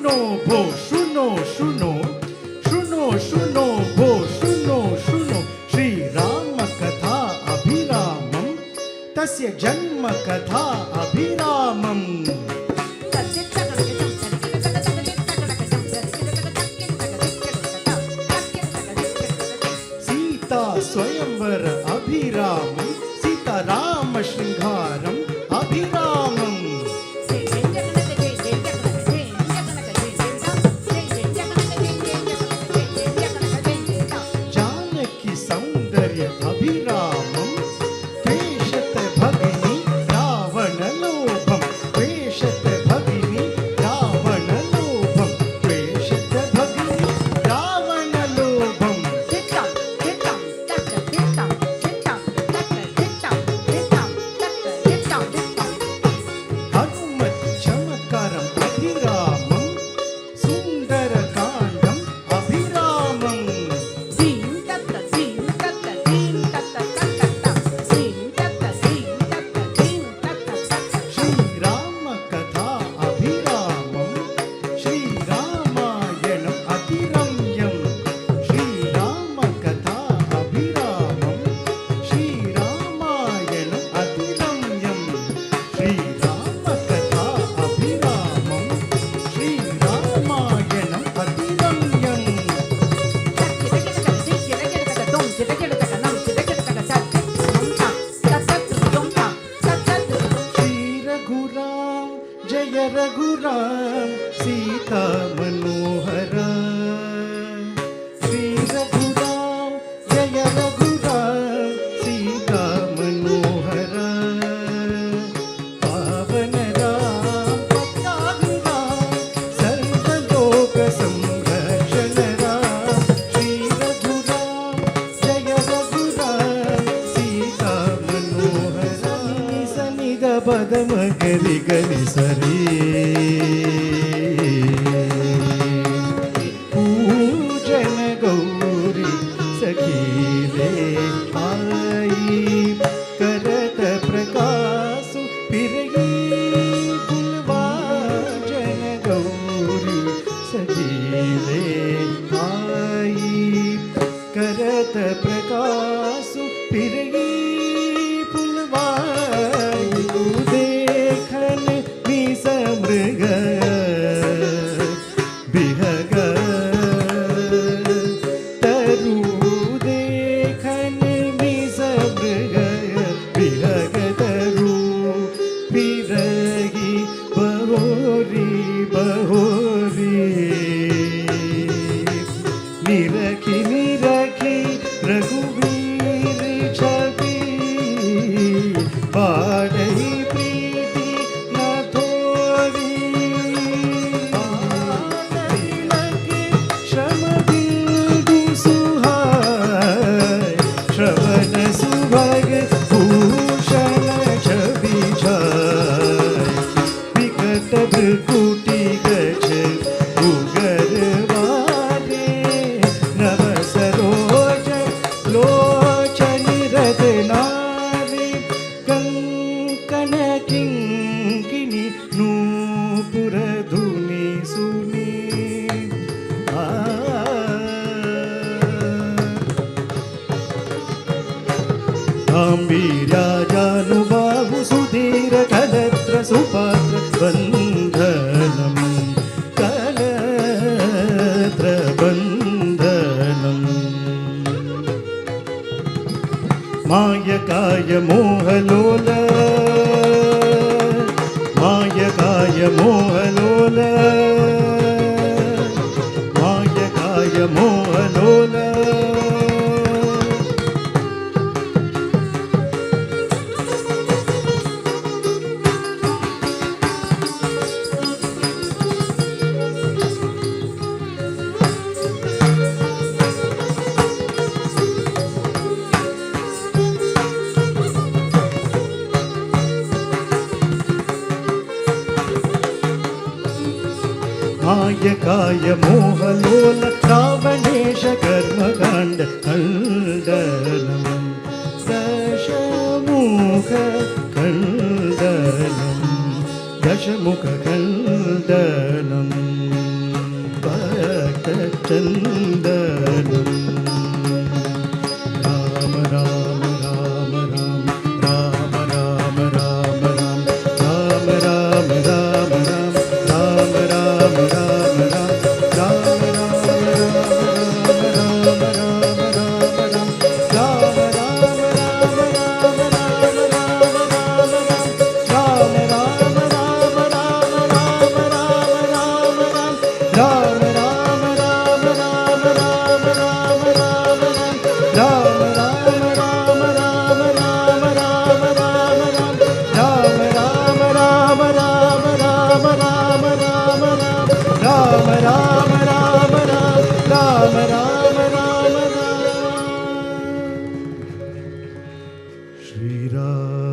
शुनो भो शुनो शुनो शुनो शुनो भो शुनो शुनो श्रीराम कथा अभिरामं तस्य जन्म कथा अभिरामम् सीता स्वयंवर अभिरामं सीताराम शृंगारम् अभिरामम् जानकी सौंदर्य अभिरामं द्वेषत भगिनी रावण लोभं द्वेषत भगिनी रावण लोभं द्वेषत भगिनी रावण लोभं हनुमत चमत्कारम् अभिरामं सुन्दरकाण्डम् अभिरामम् श्रीराम कथा अभिरामं श्रीरामायणम् अतिरम्यम् श्रीराम कथा अभिरामं श्रीरामायणम् अतिरम्यम् श्रीराम कथा अभिरामं श्रीरामायणम् अतिरम्यम् श्री रघुराम जय रघुराम सीता मनोहर श्री रघुराम जय रघुराम सीता मनोहर पावन राम पताक राम सर्वलोक संरक्षण राम श्री रघुराम जय रघुराम सीता मनोहर सनि ग पद मगरि गरि सरी पूजन गौरी सखीले आई करत प्रकाशु पिरगी फुलवाजन गौरी सखीले आई करत प्रकाशु पिरगी फुलवाई देखन विष मृग बिहग तरु देखन विष मृग बिहग तरु बिरगी बहोरी बहोरी निरखी निरखी रघुवीर छवि बाढ़ई प्रीति न थोरी तिलक श्रम बिंदु सुहाय श्रवण सुभग भूषण छवि छाय विकट भ्रुकुटी गज उगर वाले नव सरोज लोचन रत्नारि कंकण किंकिनी नूपुर धुनि सुनी गांभीर्याजानुबाहु सुधीर कलत्र सुपात्र बन्धनम् कलत्र बन्धनम् मायकाय मोहलोल मायकाय मोहलोल मायकाय मोहलोल मायकाय मोहलोल रावणेश कर्मकाण्ड खण्डनम् दशमुख खण्डनम् दशमुख खण्डनम् चन्दनं राम राम राम राम राम राम राम राम राम राम राम राम राम राम राम राम राम श्री राम